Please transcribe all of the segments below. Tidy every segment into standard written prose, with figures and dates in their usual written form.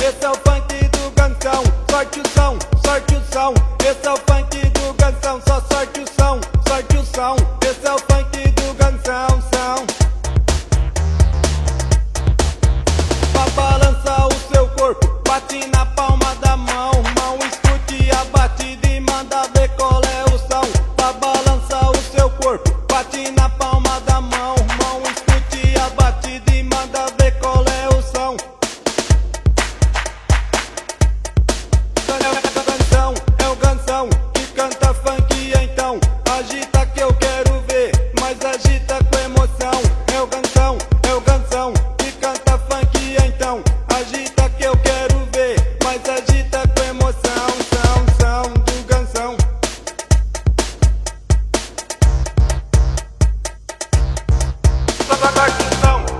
esse é o funk do Gansão. Sorte o som, sorte o som, esse é o funk do Gansão. Só sorte o som, sorte o som, esse é o funk do Gansão. Pra balançar o seu corpo, bate na palma da mão. Mão, escute a batida e manda ver qual é o som. Pra balançar o seu corpo, bate na palma da mão. Mão, escute a batida e manda ver qual é o som. É o Gansão que canta funk, então agita que eu quero ver, mas agita com emoção. É o Gansão que canta funk, então agita que eu quero ver, mas agita com emoção. São do Gansão.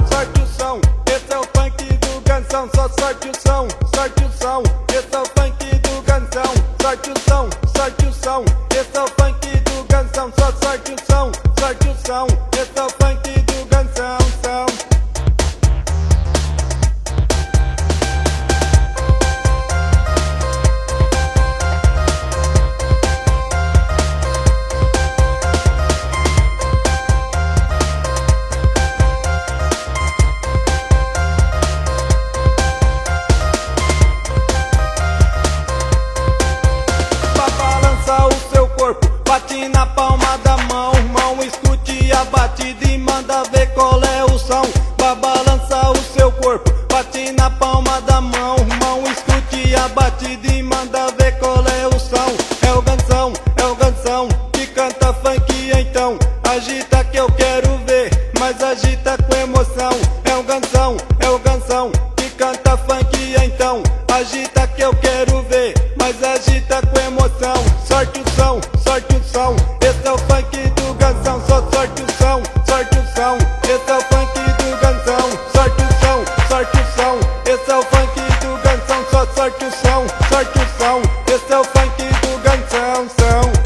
Sorte o som, esse é o funk do Gansão. Só sorte o som, sorte o som, esse é o funk do Gansão. Sorte o som, sorte o som, esse é o funk do Gansão. Só sorte o som, sorte o som, esse é o funk do Gansão. Bate na palma da mão, mão, escute a batida e manda ver qual é o som. Pra balançar o seu corpo, bate na palma da mão, mão, escute a batida e manda ver qual é o som. É o Gansão que canta funk, então agita que eu quero ver, mas agita com emoção. É o Gansão que canta funk, então agita que eu quero ver, mas agita com emoção. Sorte o som, sorte o som, esse é o funk do Gansão. Só sorte o som, sorte o som, esse é o funk do Gansão. Sorte o som, sorte o som, esse é o funk do Gansão. Só sorte o som, sorte o som, esse é o funk do Gansão.